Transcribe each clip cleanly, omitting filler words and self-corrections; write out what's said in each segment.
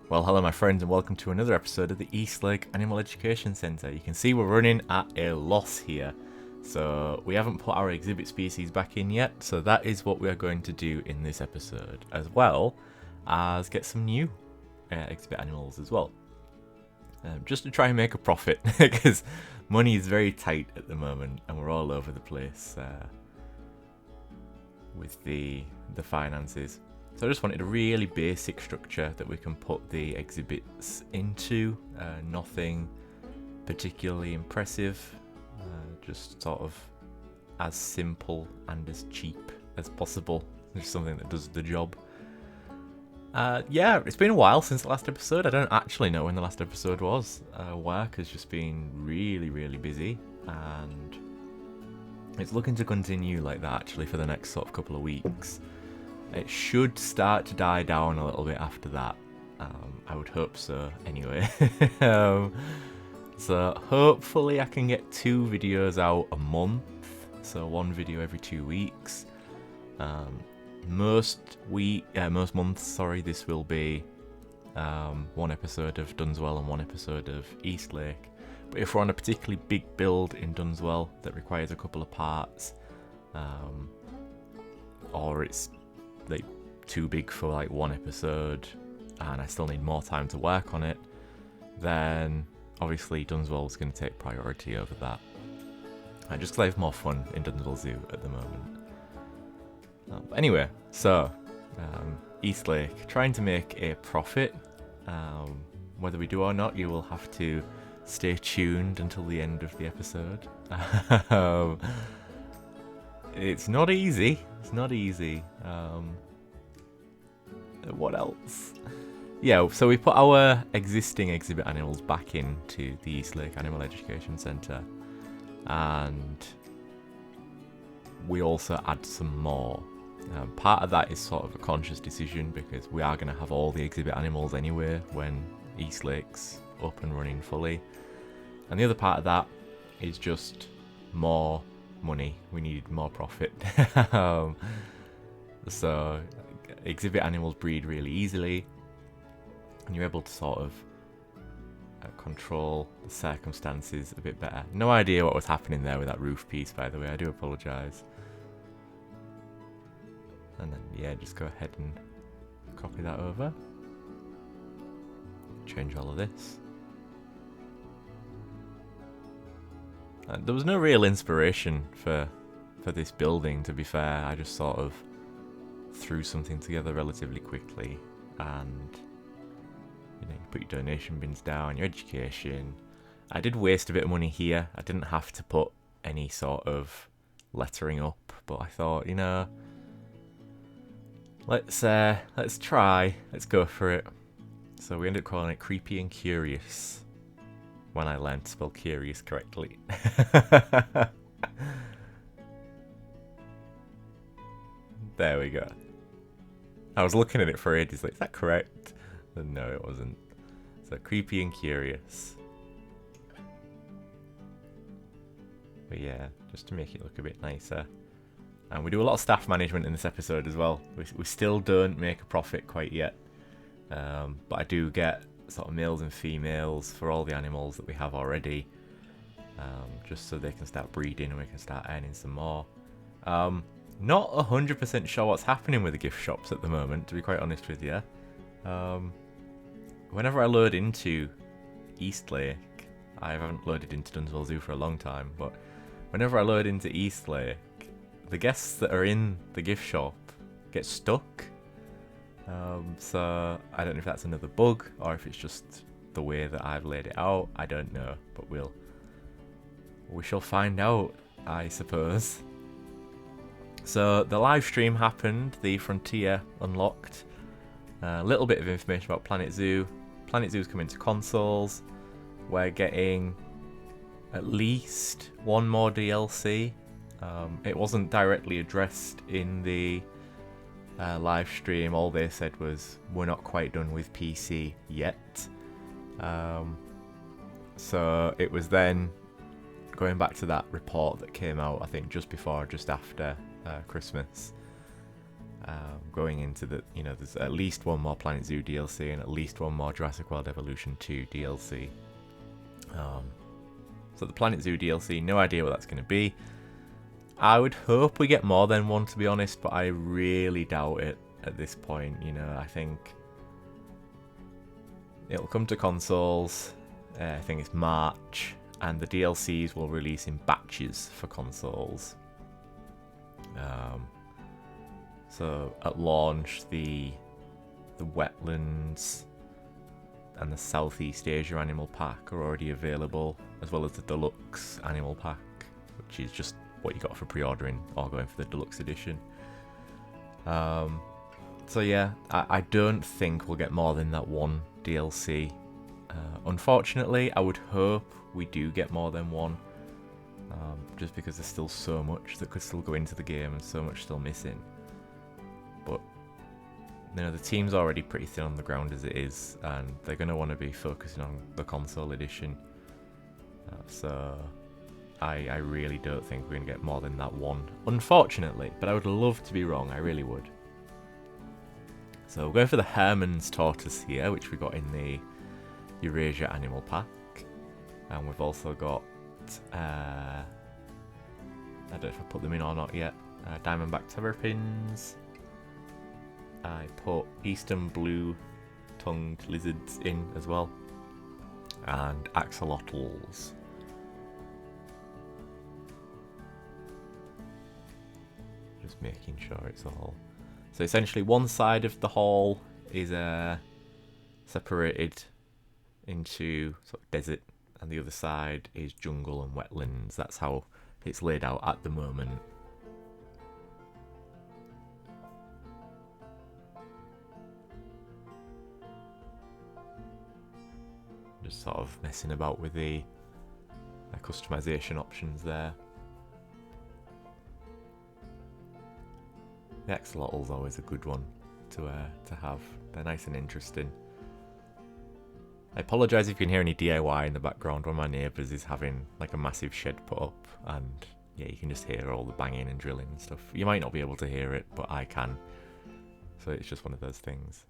Well, hello my friends and welcome to another episode of the Eastlake Animal Education Centre. You can see we're running at a loss here. So we haven't put our exhibit species back in yet, so that is what we are going to do in this episode, as well as get some new exhibit animals as well. Just to try and make a profit, because money is very tight at the moment and we're all over the place with the finances. So I just wanted a really basic structure that we can put the exhibits into, nothing particularly impressive, just sort of as simple and as cheap as possible, just something that does the job. Yeah, it's been a while since the last episode. I don't actually know when the last episode was. Work has just been really busy, and it's looking to continue like that actually for the next sort of couple of weeks. It should start to die down a little bit after that. I would hope so anyway. So hopefully I can get 2 videos out a month. So 1 video every 2 weeks. Most months, this will be 1 episode of Dunswell and 1 episode of Eastlake. But if we're on a particularly big build in Dunswell that requires a couple of parts, or it's like too big for like 1 episode and I still need more time to work on it, then obviously Dunswell's going to take priority over that. Just because I have more fun in Dunswell Zoo at the moment. But anyway, so Eastlake, trying to make a profit. Whether we do or not, you will have to stay tuned until the end of the episode. It's not easy. It's not easy. What else? Yeah, so we put our existing exhibit animals back into the Eastlake Animal Education Centre, and we also add some more. Part of that is sort of a conscious decision because we are going to have all the exhibit animals anyway when Eastlake's up and running fully. And the other part of that is just more money. We need more profit. So exhibit animals breed really easily, and you're able to sort of control the circumstances a bit better. No idea what was happening there with that roof piece, by the way. I do apologise. And then, yeah, just go ahead and copy that over. Change all of this. There was no real inspiration for this building, to be fair. I just sort of threw something together relatively quickly, and you put your donation bins down, your education. I did waste a bit of money here. I didn't have to put any sort of lettering up, but I thought, let's try. Let's go for it. So we ended up calling it Creepy and Curious when I learned to spell curious correctly. There we go. I was looking at it for ages, like, is that correct? And no, it wasn't. So Creepy and Curious. But yeah, just to make it look a bit nicer. And we do a lot of staff management in this episode as well. We still don't make a profit quite yet. But I do get sort of males and females for all the animals that we have already. Just so they can start breeding and we can start earning some more. Not 100% sure what's happening with the gift shops at the moment, to be quite honest with you. Whenever I load into Eastlake, I haven't loaded into Dunswell Zoo for a long time, but whenever I load into Eastlake, the guests that are in the gift shop get stuck. So I don't know if that's another bug or if it's just the way that I've laid it out. I don't know, but we shall find out, I suppose. So the live stream happened, the Frontier unlocked. A little bit of information about Planet Zoo. Planet Zoo's coming to consoles. We're getting at least 1 more DLC. It wasn't directly addressed in the live stream. All they said was, we're not quite done with PC yet. So it was then going back to that report that came out, I think just before or just after Christmas. going into the, there's at least one more Planet Zoo DLC and at least one more Jurassic World Evolution 2 DLC. So the Planet Zoo DLC, no idea what that's going to be. I would hope we get more than one, to be honest, but I really doubt it at this point. I think it'll come to consoles. I think it's March, and the DLCs will release in batches for consoles. So at launch, the wetlands and the Southeast Asia Animal Pack are already available, as well as the Deluxe Animal Pack, which is just what you got for pre-ordering or going for the Deluxe Edition. So yeah, I don't think we'll get more than that one DLC. Unfortunately, I would hope we do get more than one, just because there's still so much that could still go into the game and so much still missing. But the team's already pretty thin on the ground as it is, and they're going to want to be focusing on the console edition. So I really don't think we're going to get more than that one, unfortunately, but I would love to be wrong, I really would. So we're going for the Herman's Tortoise here, which we got in the Eurasia Animal Pack. And we've also got, I don't know if I put them in or not yet, Diamondback Terrapins. I put Eastern Blue-tongued Lizards in as well. And Axolotls. Just making sure it's all... So essentially one side of the hall is separated into sort of desert, and the other side is jungle and wetlands. That's how it's laid out at the moment. Just sort of messing about with the customization options there. The Axolotl's always a good one to have. They're nice and interesting. I apologise if you can hear any DIY in the background. One of my neighbours is having like a massive shed put up, and yeah, you can just hear all the banging and drilling and stuff. You might not be able to hear it, but I can. So it's just one of those things.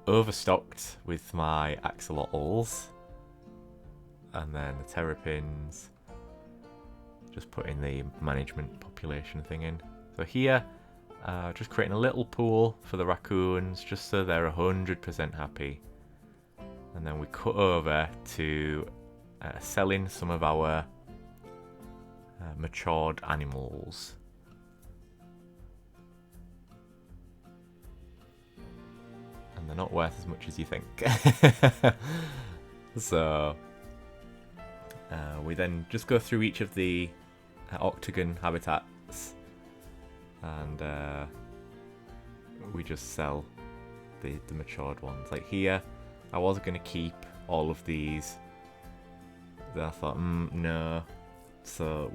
Overstocked with my axolotls, and then the terrapins. Just putting the management population thing in. So here, just creating a little pool for the raccoons, just so they're 100% happy. And then we cut over to selling some of our matured animals. And they're not worth as much as you think. So we then just go through each of the octagon habitats, and we just sell the matured ones. Like here, I was going to keep all of these, then I thought, no, so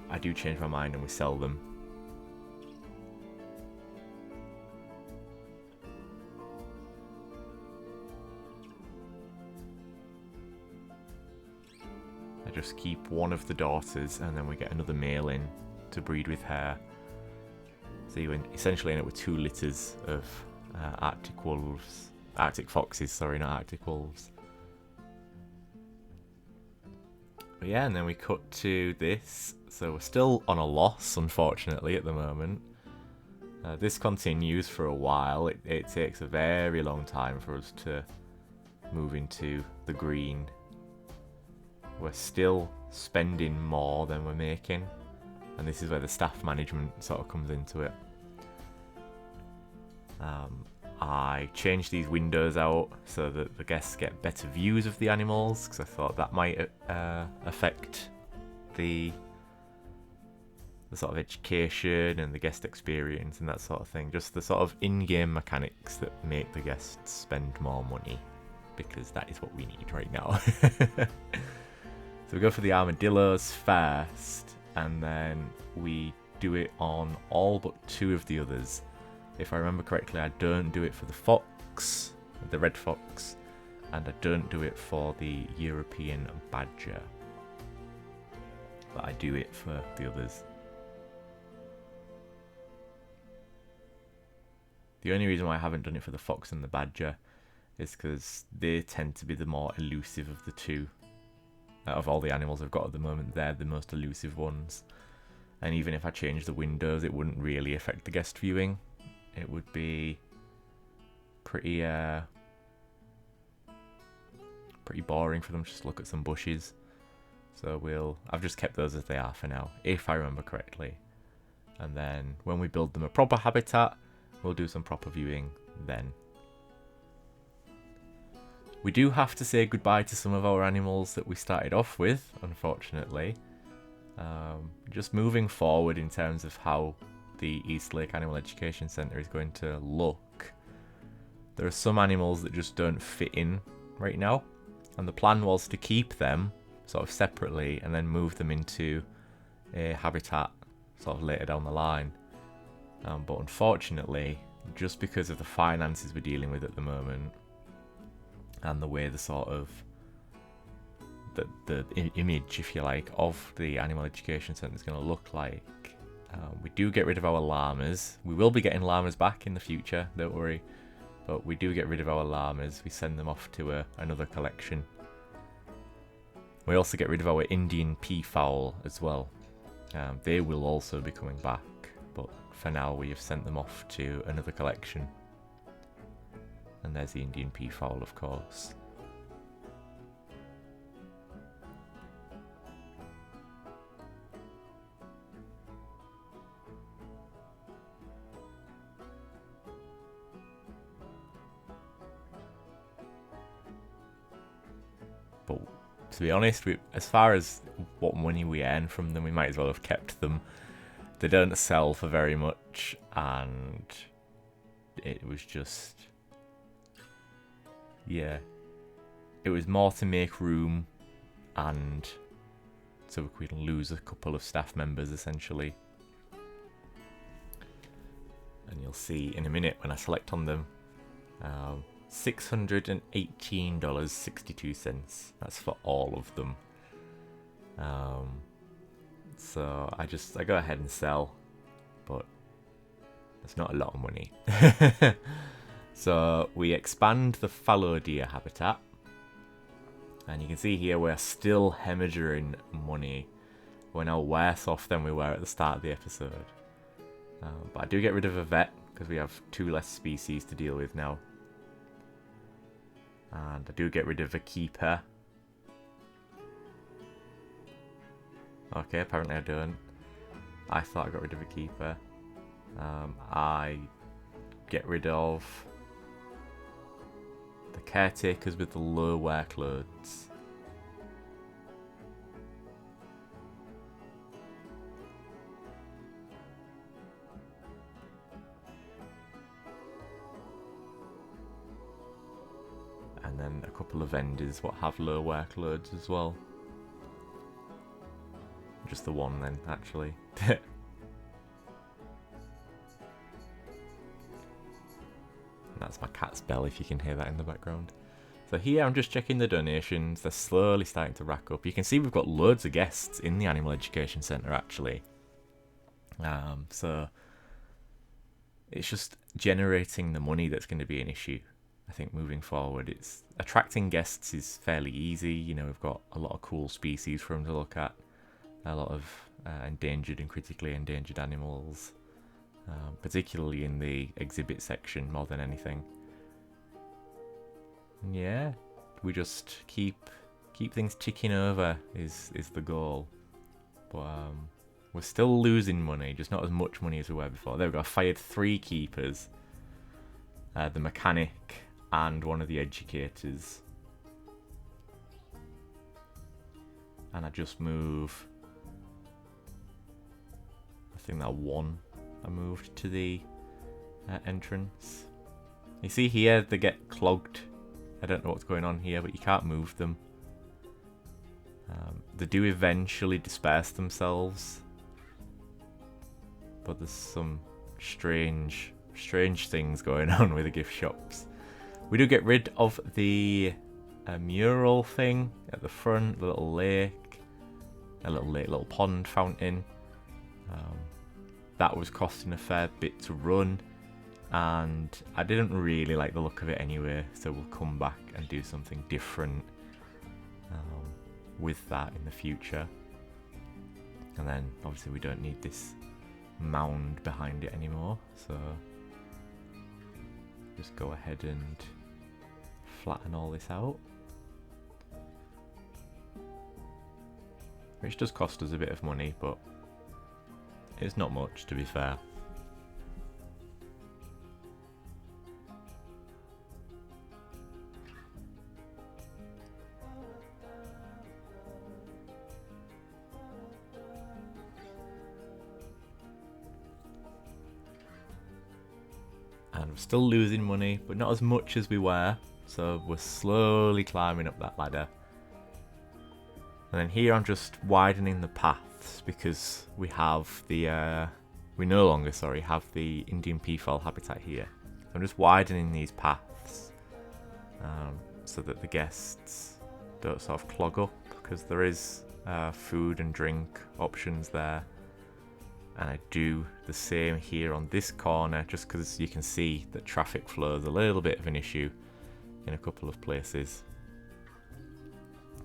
I do change my mind and we sell them. I just keep one of the daughters, and then we get another male in to breed with her. So you essentially end up with 2 litters of Arctic foxes, sorry, not Arctic wolves. But yeah, and then we cut to this. So we're still on a loss, unfortunately, at the moment. This continues for a while. It takes a very long time for us to move into the green. We're still spending more than we're making, and this is where the staff management sort of comes into it. I changed these windows out so that the guests get better views of the animals, because I thought that might affect the sort of education and the guest experience and that sort of thing. Just the sort of in-game mechanics that make the guests spend more money, because that is what we need right now. So we go for the armadillos first, and then we do it on all but 2 of the others. If I remember correctly, I don't do it for the fox, the red fox, and I don't do it for the European badger. But I do it for the others. The only reason why I haven't done it for the fox and the badger is because they tend to be the more elusive of the two. Out of all the animals I've got at the moment, they're the most elusive ones. And even if I change the windows, it wouldn't really affect the guest viewing. It would be pretty boring for them just to look at some bushes. So I've just kept those as they are for now, if I remember correctly. And then when we build them a proper habitat, we'll do some proper viewing then. We do have to say goodbye to some of our animals that we started off with, unfortunately. Just moving forward in terms of how the East Lake Animal Education Centre is going to look, there are some animals that just don't fit in right now, and the plan was to keep them sort of separately and then move them into a habitat sort of later down the line. But unfortunately, just because of the finances we're dealing with at the moment and the way the sort of the image, if you like, of the Animal Education Centre is going to look like, we do get rid of our llamas. We will be getting llamas back in the future, don't worry. But we do get rid of our llamas. We send them off to another collection. We also get rid of our Indian peafowl as well. They will also be coming back, but for now we have sent them off to another collection. And there's the Indian peafowl, of course. But to be honest, as far as what money we earn from them, we might as well have kept them. They don't sell for very much, and it was just, yeah, it was more to make room and so we could lose a couple of staff members essentially. And you'll see in a minute when I select on them, $618.62. That's for all of them. So I go ahead and sell, but it's not a lot of money. So we expand the fallow deer habitat, and you can see here we're still hemorrhaging money. We're now worse off than we were at the start of the episode. But I do get rid of a vet because we have 2 less species to deal with now. And I do get rid of a keeper. Okay, apparently I don't. I thought I got rid of a keeper. I get rid of the caretakers with the low workloads. And then a couple of vendors what have low workloads as well. Just the one then, actually. That's my cat's bell, if you can hear that in the background. So here I'm just checking the donations. They're slowly starting to rack up. You can see we've got loads of guests in the Animal Education Centre, actually. So it's just generating the money that's going to be an issue. I think moving forward, it's attracting guests is fairly easy. You know, we've got a lot of cool species for them to look at, a lot of endangered and critically endangered animals, particularly in the exhibit section more than anything. Yeah, we just keep things ticking over is the goal, but we're still losing money, just not as much money as we were before. There we go. I fired 3 keepers, the mechanic and one of the educators, and I just move, I think that one I moved to the entrance. You see here they get clogged. I don't know what's going on here, but you can't move them. They do eventually disperse themselves, but there's some strange things going on with the gift shops. We do get rid of the mural thing at the front, the little lake, little pond fountain. That was costing a fair bit to run. and I didn't really like the look of it anyway, so we'll come back and do something different with that in the future. And then obviously we don't need this mound behind it anymore, so just go ahead and flatten all this out, which does cost us a bit of money, but it's not much, to be fair. And we're still losing money, but not as much as we were, so we're slowly climbing up that ladder. And then here I'm just widening the paths because we have the we no longer have the Indian peafowl habitat here. So I'm just widening these paths so that the guests don't sort of clog up, because there is food and drink options there. And I do the same here on this corner, just because you can see that traffic flow is a little bit of an issue in a couple of places.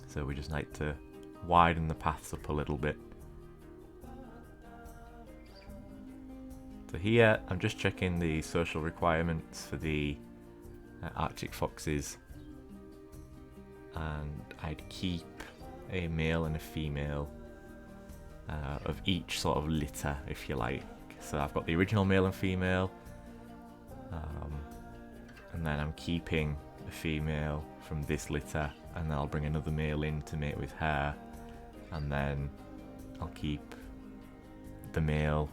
So we just like to widen the paths up a little bit. So here I'm just checking the social requirements for the Arctic foxes, and I'd keep a male and a female of each sort of litter, if you like. So I've got the original male and female, and then I'm keeping a female from this litter, and then I'll bring another male in to mate with her, and then I'll keep the male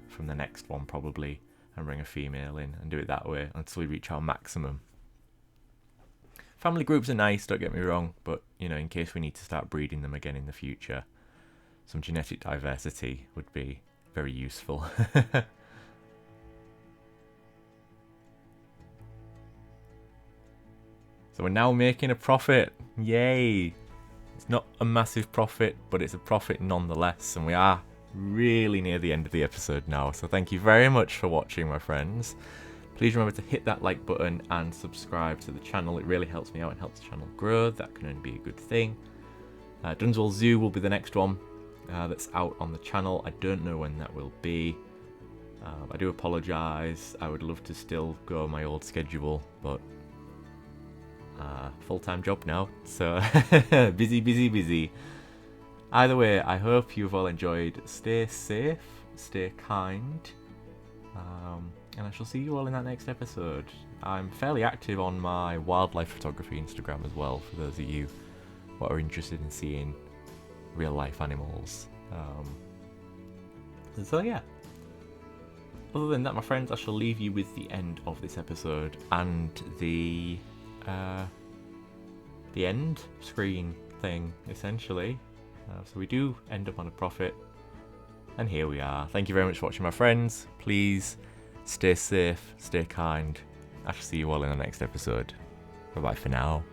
from the next one probably and bring a female in, and do it that way until we reach our maximum. Family groups are nice, don't get me wrong, but you know, in case we need to start breeding them again in the future, some genetic diversity would be very useful. So we're now making a profit. Yay! It's not a massive profit, but it's a profit nonetheless, and we are really near the end of the episode now. So thank you very much for watching, my friends. Please remember to hit that like button and subscribe to the channel. It really helps me out and helps the channel grow. That can only be a good thing. Dunswell Zoo will be the next one that's out on the channel. I don't know when that will be. I do apologise. I would love to still go my old schedule, but full-time job now, so busy. Either way, I hope you've all enjoyed. Stay safe, stay kind, and I shall see you all in that next episode. I'm fairly active on my wildlife photography Instagram as well, for those of you who are interested in seeing real life animals. So yeah, other than that, my friends, I shall leave you with the end of this episode and the end screen thing, essentially. So we do end up on a profit, and here we are. Thank you very much for watching, my friends. Please stay safe, stay kind. I shall see you all in the next episode. Bye bye for now.